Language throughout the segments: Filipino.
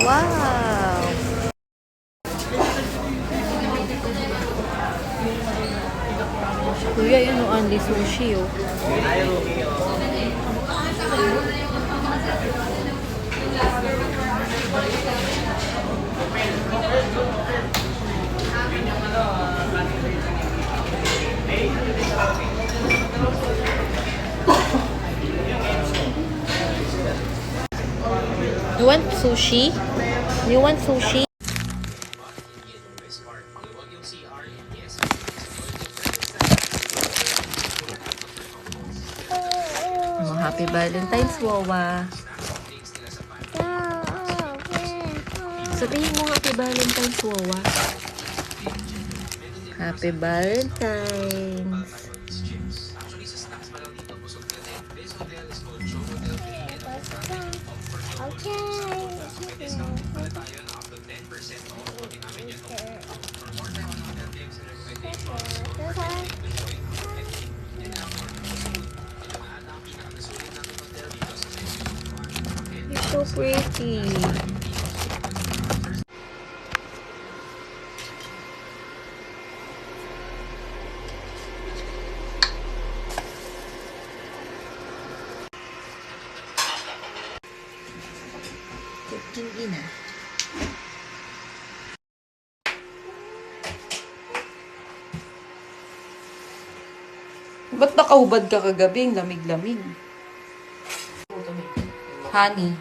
Wow! Kuya, yan o, Andy Sushi, oh. You want sushi? You want sushi? Oh, happy Valentine's, Wawa. Sabihin mo happy Valentine's, Wawa. Happy Valentine's. You're so pretty. Cooking ina. Ba't nakaubad ka kagabi? Lamig-lamig. Honey.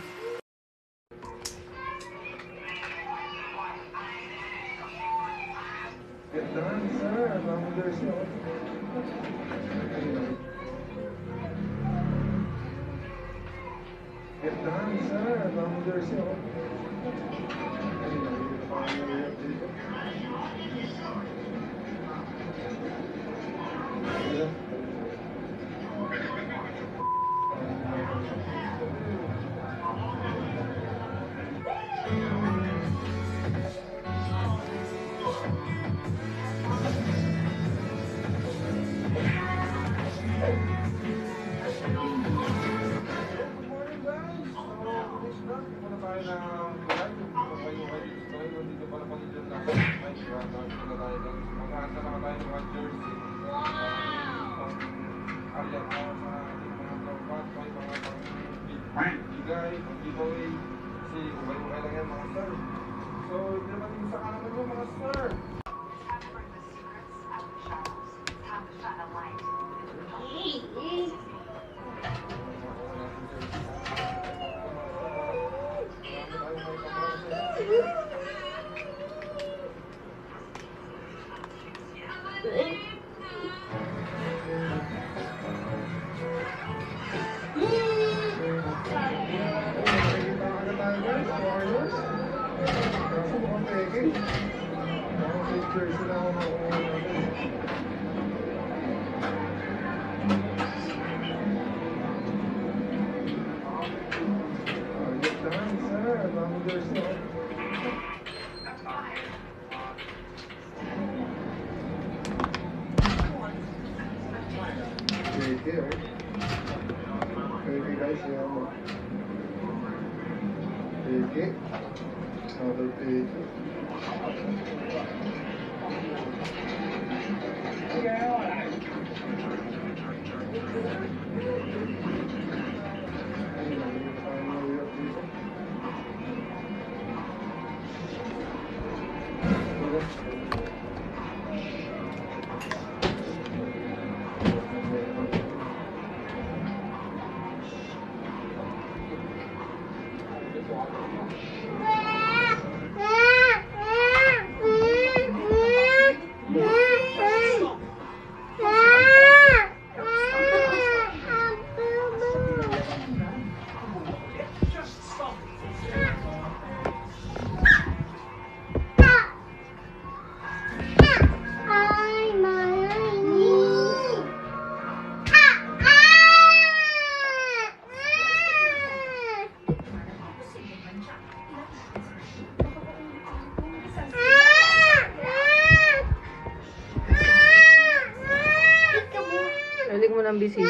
Balik mo ng bisita.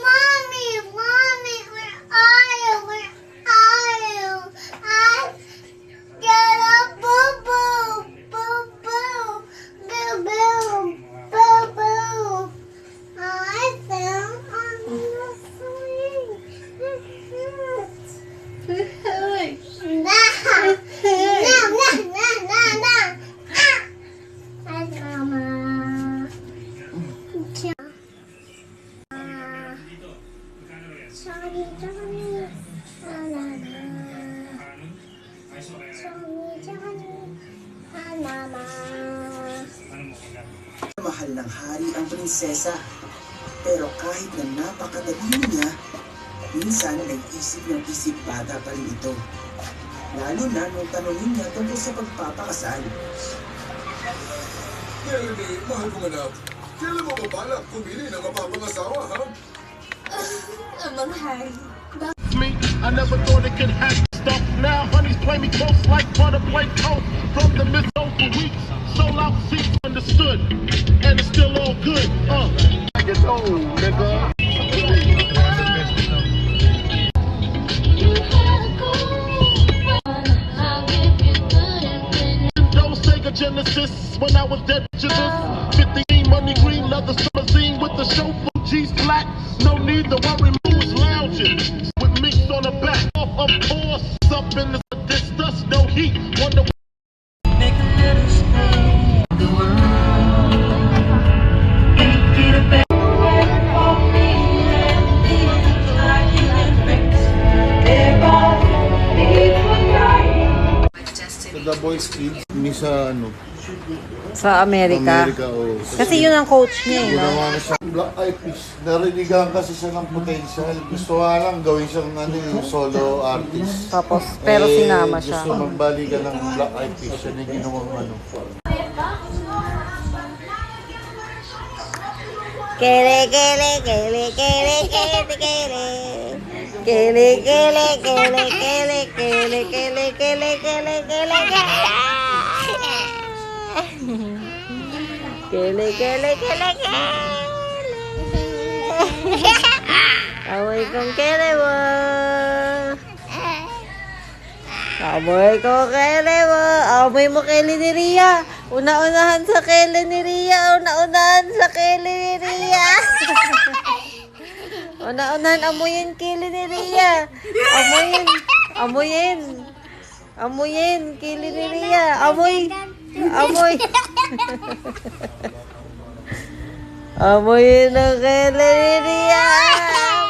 Mommy, where are you? Where are you? I get a boo boo, boo boo, boo boo, boo boo. I fell on the swing. No. Hi, Mama. Johnny, Johnny, la la la. Johnny, la la la. Mahal ng hari ang prinsesa. Pero kahit na napakadali niya, minsan nag-isip ng isip bata pa rin ito. Lalo na nung tanongin niya tungkol sa pagpapakasal. Melanie, mahal kong anak. Kailan mo ba balak pumili ng mapapangasawa, ha? Me, I never thought it could happen. Stuff now, honeys play me close like butter play coat. From the middle for weeks, sold out seats understood, and it's still all good. You know, nigga. Don't Sega Genesis when I was dead to this. 50 money green leather limousine with the chauffeur. G's black, no need to worry. Who's lounging with mix on the back? Of course, up in the distance, no heat. Wonder. Make a little space. The world. Get a better way for me. And these like you can fix. Everybody needs a guy. Sa The Boys Kids, ni sa ano, Sa Amerika. o Kasi yun ang coach niya eh. Ginawa na siya Black Eyed Peas. Narinigan kasi siya ng potential. Gusto nga lang gawin siyang ano, yung solo artist. Tapos, pero sinama siya. Gusto magbalikan ng Black Eyed Peas. Siya na ginawang ano. Kele, kele, kele, kele, kele, kele. Kele, kele, kele, kele, kele, kele, kele, kele, kele, kele. Kele, kele, kele, kele. Amoy kong kele mo. Amoy ko kele mo. Amoy mo kele ni Ria. Una-unahan sa kele ni Ria. Una-unahan sa kele ni Ria. Una-unahan amoyin kele ni Ria. Amoyin. Amoyin. Amoyin kele ni Ria. Amoy. Amoy. Amoyin ang kele ni Ria.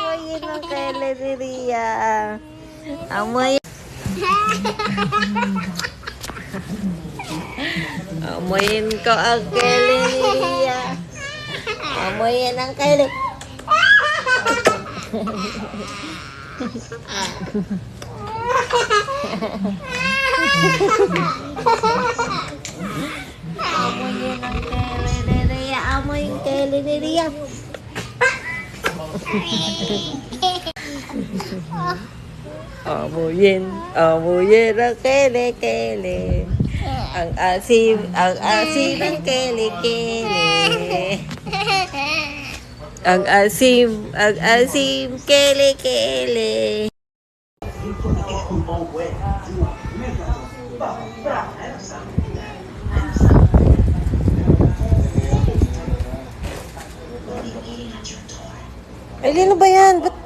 Amoyin ang kele ni Ria. Amoy. Amoyin ko ang kele ni Ria. Amoyin ang kele. Amoyin ang kele ni Ria. Amoyin kele ni Ria. Amoyin ang kele-kele. Ang asim ng kele-kele. Ang asim kele-kele. Ay, lino ba yan? Ba't...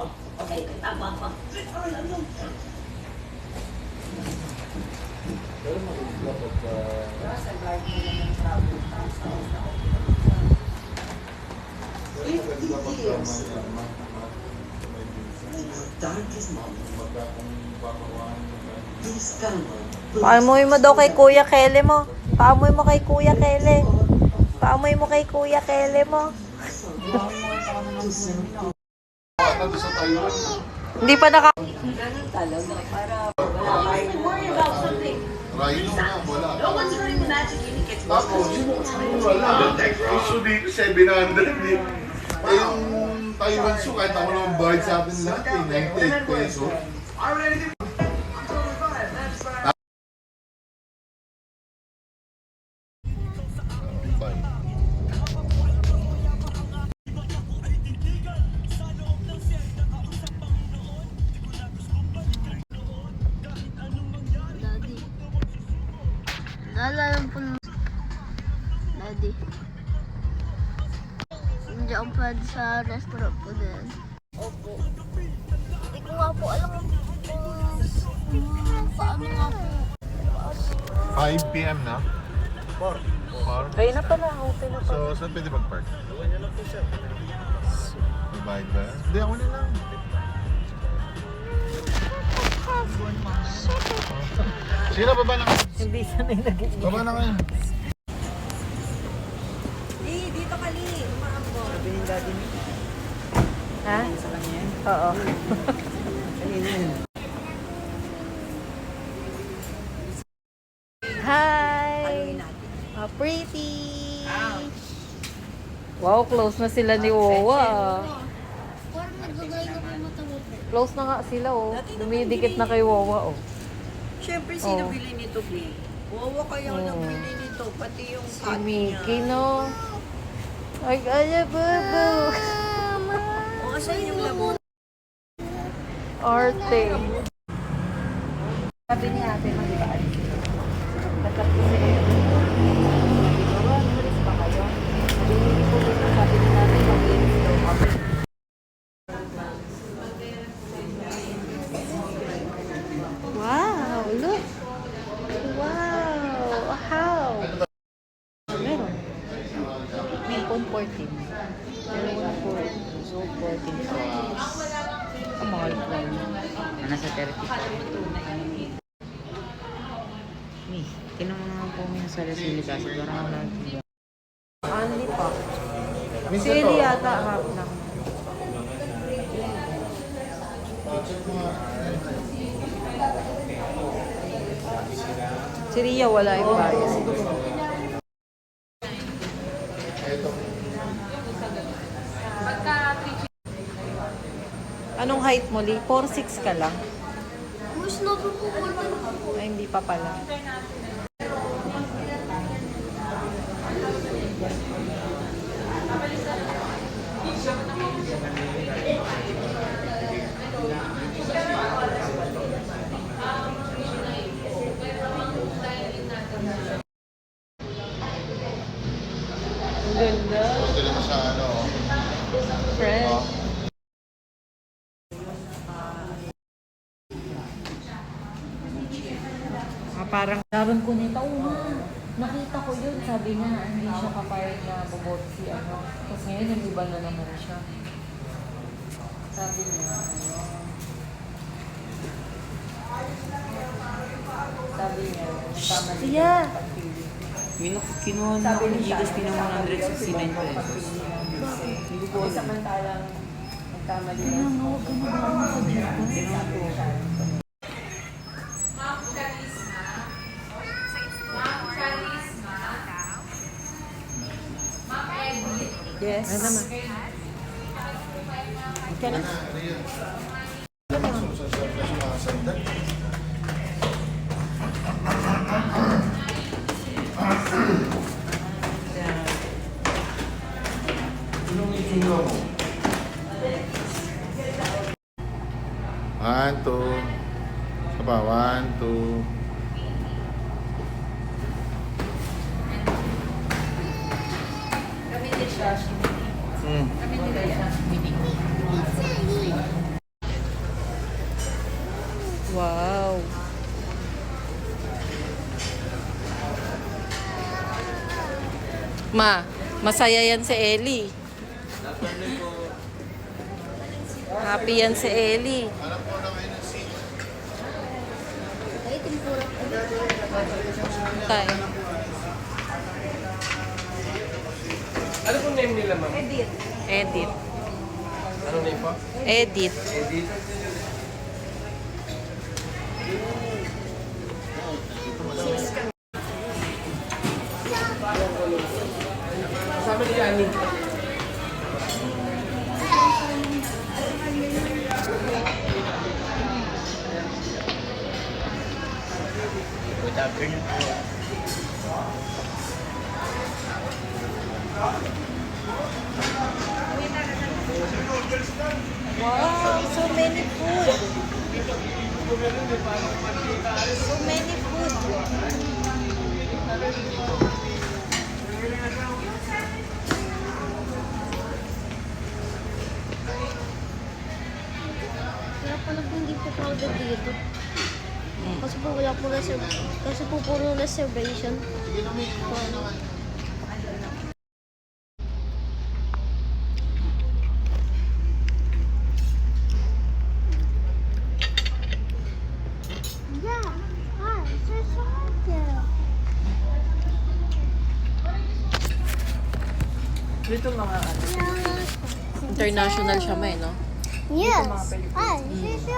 Paamoy mo daw kay Kuya Kele mo. Paamoy mo kay Kuya Kele. Paamoy mo kay Kuya Kele mo. Hindi pa naka... talo, no? Para wala kayo worry about something. Rhino na, wala. No one's going to magic unique. Tapos, wala. Issue dito, 700 eh. Eh, yung Taiwan Su, kahit ako naman bayad sa atin lahat eh, 98 peso. Daddy. Naalala po ng... Daddy. Hindi ako pwede sa restaurant po din. Opo. Hindi ko nga po alam kung paano nga po. 5 p.m. na? 4. Kaya na pala, okay na So, saan pwede mag-park? Babayad ba? Hindi, ako na lang. Sige na, baba na kayo. Hindi sanay naging. Baba na kayo. Dito ka, Lee. Umaambo. Sabi ni Daddy ni. Ha? Sa kanya yan. Oo. Kanina yun. Hi! Pretty! Wow, close na sila ni Wawa. Parang nagbagay na po yung mata mo. Close na nga sila, oh. Dumidikit na kay Wawa, oh. Siyempre, sino Oh. bili nito, Big? Wawa kaya ako nagbili nito. Pati yung Si cat Mickey, niya. no? Ay, kaya, babo. O, asan yung labo? Arte. Sabi ni ate, mag-ibaan. Tatapos sila. Bawa, nalis pa kayo. Sabi ko dito, sabi ni natin, mag-inis daw kami. Wow, look. Wow, how? Meron. May phone 14. Pero wala po. So, 14 plus. Ang mahal po. Nasa 30. Mi, tinan mo naman po yung sa Rasili kasi parang natin. Anli pa. Si Minsan to. Eli yata half lang. Si Ria wala yung bias. Anong height mo, Lee? 4'6" ka lang? Mas napupunta na po. Ay, hindi pa pala. Ang ganda. Ito naman sa ano. Fresh. Parang daron ko nito, nakita ko yun, sabi niya, hindi siya kapayag na boboto si ano. Tapos ngayon, yung iba na naman siya. Sabi niya, sabi niya, tama siya. Kinuha na ako ng Gcash, kinuha 169 pesos. Hindi ko po alam. Samantalang, nagkamali na. Huwag ka na sa dito. Yes. Ano naman? Ika na. One, two. Saba, 1, 2. Kami din siya. Kami nila yan. Wow. Ma, masaya yan si Ellie. Happy yan si Ellie. Alam ko na ngayon ang seat. Ay, timpura po. Tay. Ano pong name nila, ma'am? Edit. Ano name po? Edit. Edith. Good afternoon po. Wow, so many food. So many food. Kaya pala po hindi po crowded dito. Kasi po wala po kasi po puro reservation. Yeah, hi, it's Dito mga ano. International siya may, no? Yes. Hi, it's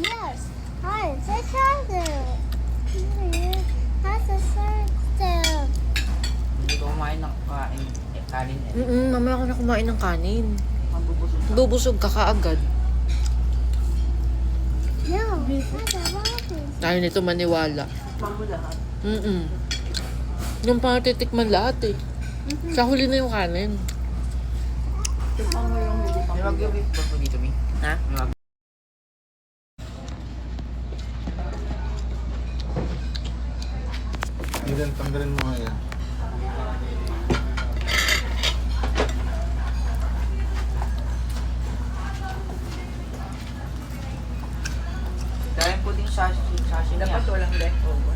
Yes. Hi, it's That's a circle. Hindi ko kumain ng kanin eh. Mamaya ako na kumain ng kanin. Mabubusog ka. Bubusog ka kaagad. No, that's a rabbit. Dahil nito maniwala. Mambo lahat. Yung titikman lahat eh. Sa huli na yung kanin. May mag-yung po dito, Mi. Ha? Tanggalin mo nga yan. Dahil po din sashi niya. Dapat walang leftover.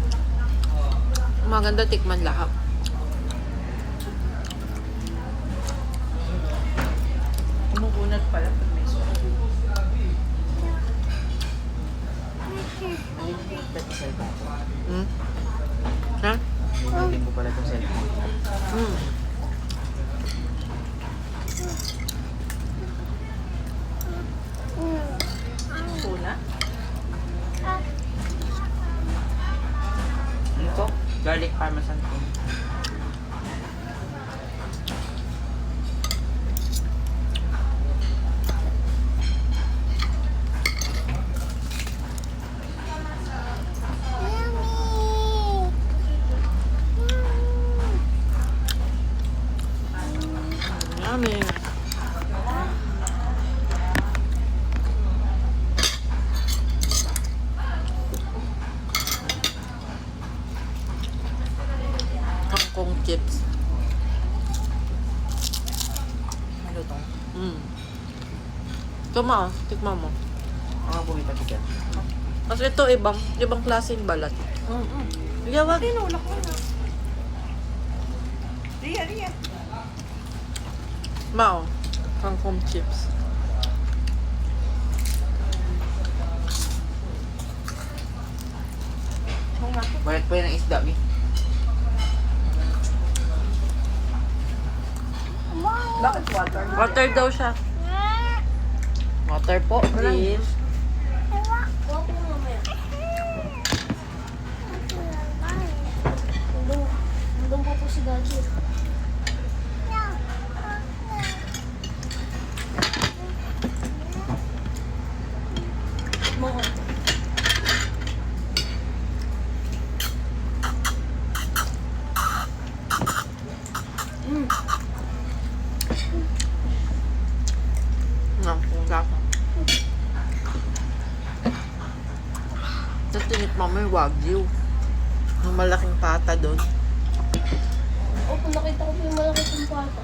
Maganda tikman lahat. Umukunat pala pag may sauce. Dati cellphone ko. Ha? Nililin mo pala itong cellphone. Tuna? Ano to? Garlic parmesan tuna. Yummy. Kangkong chips. Ano to? Tama, tikman mo. Mga bumita tigan. Kasi ito ibang klaseng balat. Yawa. Tinulak mo na. Riya. Mao, kangkong chips. Bayat pa yan ang isda, Mi. Bakit water? Water daw siya. Water po, please. Nandun po si Daddy. Kung lasa. Tapos tinikman mo yung wagyu. Yung malaking pata doon. Opo, nakita ko po yung malaki kong pata.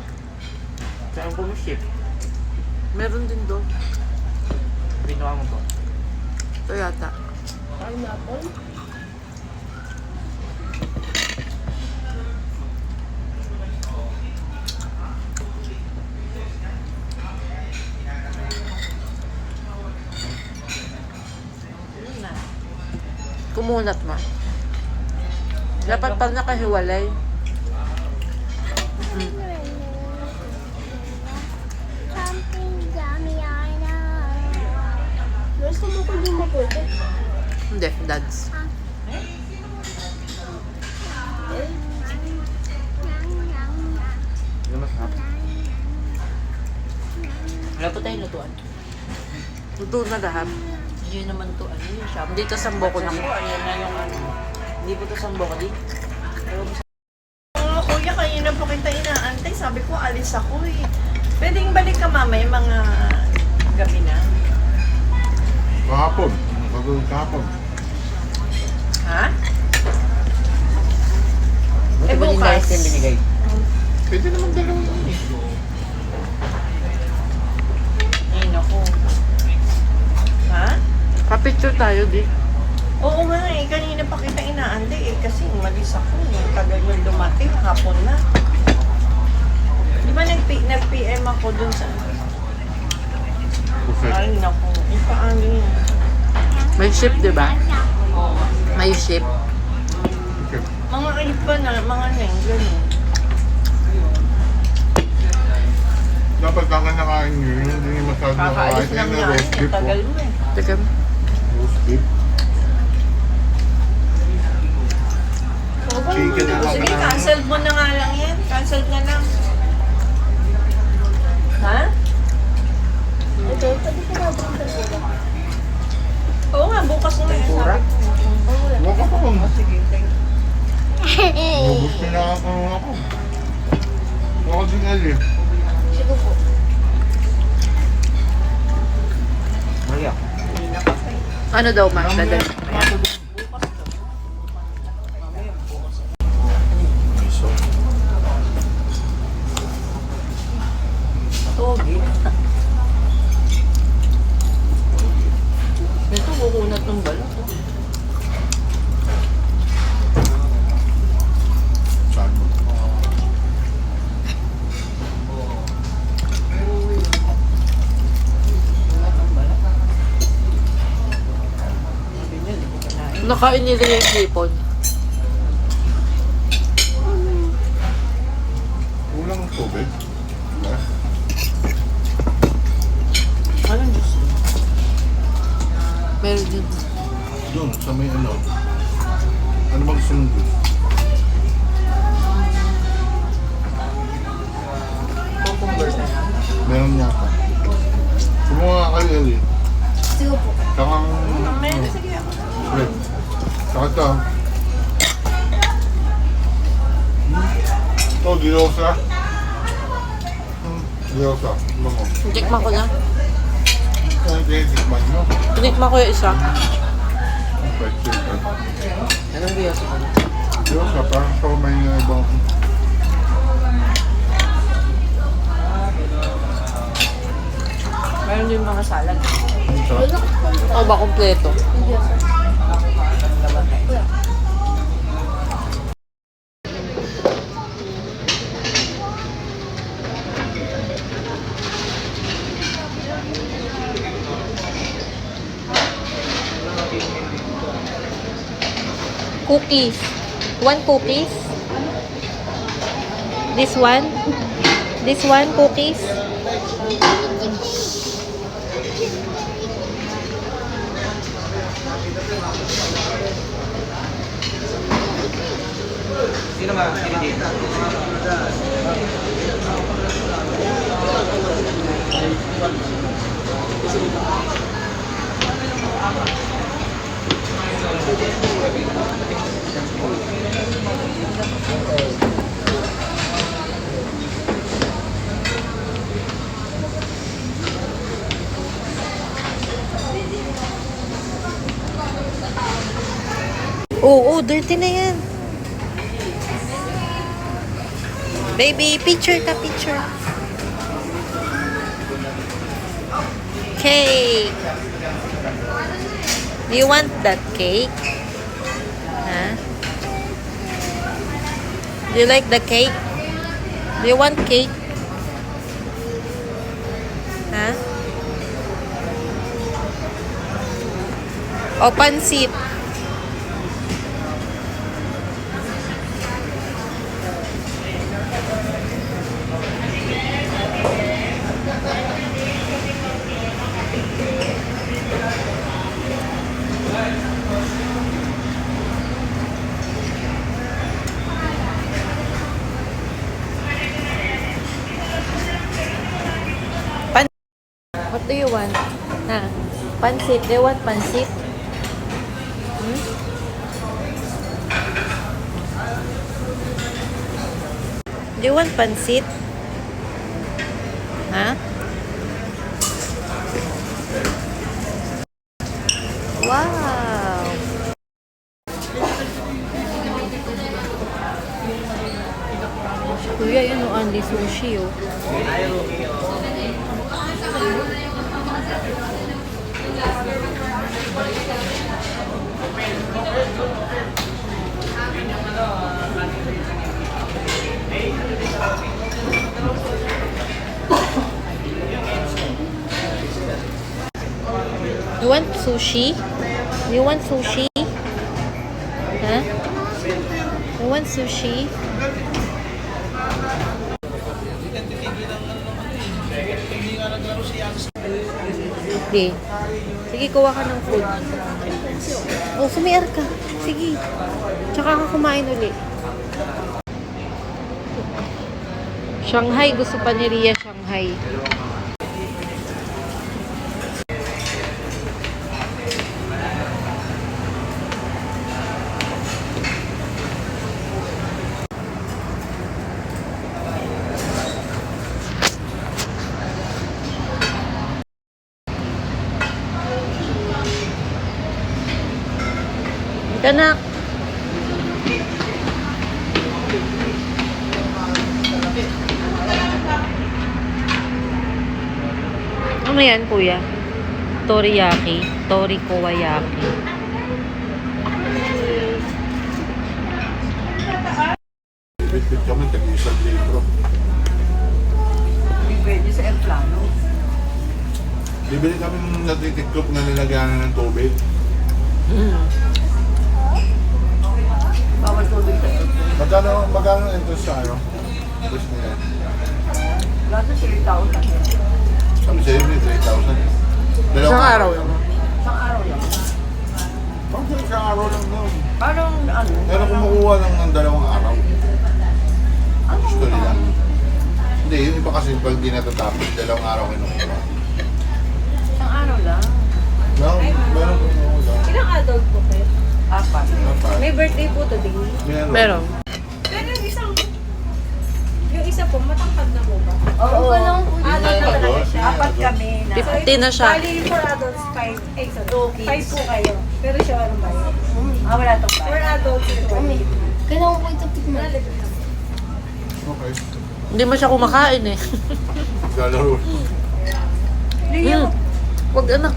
Saan po mo ship? Meron din doon. Binuha mo po. Ito yata. Pineapple? Kumunat ma. Dapat pag nakahiwalay. Something yummy, I know. Gusto mo ko din maputi? Hindi, dads. Ano masarap? Wala po tayong lutuan. Luto na lahat. Hindi naman to, ano yung shop. Dito sa Boko Ako, na. ayan na yung ano. Hindi po ito sa bokadi. Kuya, kanina po kita inaantay. Sabi ko, alis ako eh. Pwedeng balik ka mamaya mga gabi na. Kahapon. Pagod kahapon. Ha? Buti ba din bukas? ice cream binigay? Pwede naman dalawang yun eh. Ay, naku. Ha? Papicture tayo, di. Oo nga eh. Kanina pa kita inaantay eh. Kasi umalis ako. Yung tagal yung dumating. Hapon na. Di ba nag-PM ako dun sa... Buffet. Ay, naku. Paano yun? May ship, di ba? May ship. Okay. Mga iba na, mga neng, gano'n. Dapat kaka nakain nyo yun. Hindi nyo masyado nakakain. Kakaalis lang Ayun na na. roast beef. Tagal mo eh. Teka. Roast beef. Oo, Chicken na lang. sige, cancel mo na nga lang yan. Cancel na lang. Ha? Ito, pwede ko na bang dalawa? Oo nga, bukas na eh. Sabi ko. Huwag ka pa kung Sige, thank you. Nubus na ako. Ako din ali. Sige po. Maria. Ano daw, Mark? Dadali. Togi. Ito, kukunat ng balat. Saan mo? Nakain nila yung hipon. Kulang ang tubig. Diba? Anong juice? Meron din. Doon, sa may ano. Ano bang gusto mong juice? Cucumber na yan. Meron yata. Kumuha ka kayo, Ali. Sige po. Saka Mamaya na, sige ako. Wait. Saka ito. Ito, girosa. Girosa. Bango. Tikman ko na. Kaya tinikman nyo. Tinikman ko yung isa. Fried chicken. Anong biyoso ko? Girosa, parang ito may ibang... Meron din mga salad. Ito. O ba kompleto? Cookies. One cookies. This one. This one cookies. Sino ba? Sino dito? Oo, dirty na yan. Baby, picture ka, picture. Cake. Do you want that cake? Huh? Do you like the cake? Do you want cake? Huh? O pansit? What do you want? Ha? Pansit. Do you want pansit? Hmm? Do you want pansit? Ha? Wow! Kuya, yan o, Andy Sushi, oh. You want sushi? You want sushi? Huh? You want sushi? Di. Sige, kuha ka ng food. Oh, sumiyar ka. Sige. Tsaka ka kumain uli. Shanghai. Gusto pa ni Ria Shanghai. Anak. Ano yan, kuya? Toriyaki. Torikowayaki. Bit-bit kami, tag-isang litro. Pwede sa airplano. Bibili kami ng natitiklop na nilagyan ng tubig. Bawal tubig sa airplano. Magkano interest sa ano? Interest nila. Lahat na 3,000. Sabi sa'yo may 3,000. Isang araw lang. Isang araw lang. Bakit isang araw lang nun? Parang ano? Pero kumukuha lang ng 2 araw. Gusto nila. Hindi, yung iba kasi pag di natatapos, 2 araw kinukuha. Isang araw lang. Meron kumukuha. Ilang adult po kayo? 4. May birthday po today. Meron. Pero yung isa po, matangkad na po ba? Oo. Adult na talaga siya. 4 kami na. 50 na siya. Bali, for adults, 5. So, 5 po kayo. Pero siya, ano ba yun? Wala itong For bayan. adults, ito. Kailangan ko ito tikman. Okay. Hindi mo siya kumakain eh. Lalaro. Wag anak.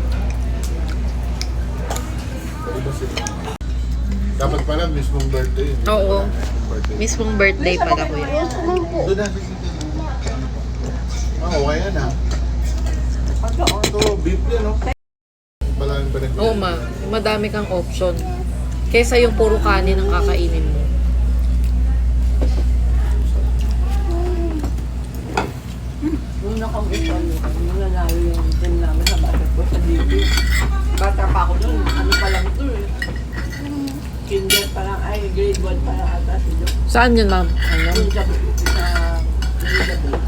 Dapat pala mismong birthday. Oo. Birthday. Mismong birthday pala kuya. Doon na. Okay yan ah. Ito, beef yan, no? Palangin pa rin. Oo ma, madami kang option. Kesa yung puro kanin ang kakainin mo. Nung nakong-ito, nung nanalo yung team namin sa basketball sa DP. Bata pa ako nun, ano pa lang ito eh. Kinder pa lang, ay grade 1 pa lang ata si Doc. Saan yun ma'am? Ano? Yun sa Elizabeth.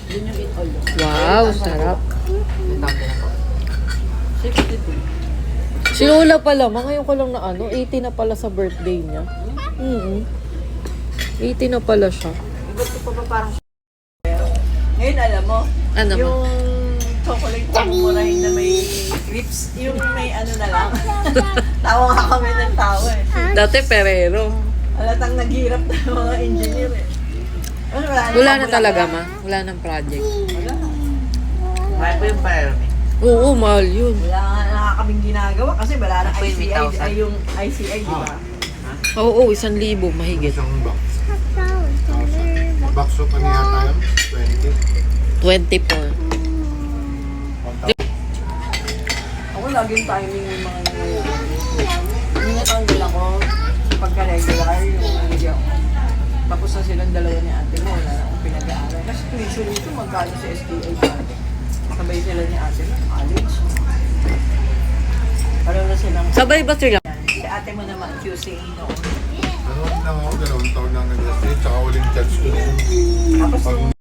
Yun yung it-all. Wow, sarap. 62. Si Lola pala, ngayon ko lang na 80 na pala sa birthday niya. 80 na pala siya. Iba ito pa ba parang ngayon alam mo, Ano mo? yung chocolate murahin na may grips, yung may ano na lang. Tawa nga kami ng tawa eh. Dati Ferrero. Alatang naghirap na yung mga engineer eh. Ano, Wala na talaga ma. Wala nang project. Wala. Mahal po yung fire me. Oo, mahal yun. Wala nga kaming ginagawa kasi wala na Ako yung ICI. 1,000. Ay yung ICI, di ba? Oo, 1,000 mahigit. Isang box. Box of ano yata yun? 20. 24. Ako laging timing yung mga yung natanggal ako pagka-regular yung hindi ako. Tapos na silang dalawa ni ate mo, wala na akong pinag-aaral. Kasi tuition nito magkano sa SDA ba? Sabay sila ni ate mo, college. Pareho na silang Sabay ba sila? si ate mo naman QC noon. Ano lang ako, 2 taon lang nag-stay, tsaka uling chance ko na yun. Tapos Pag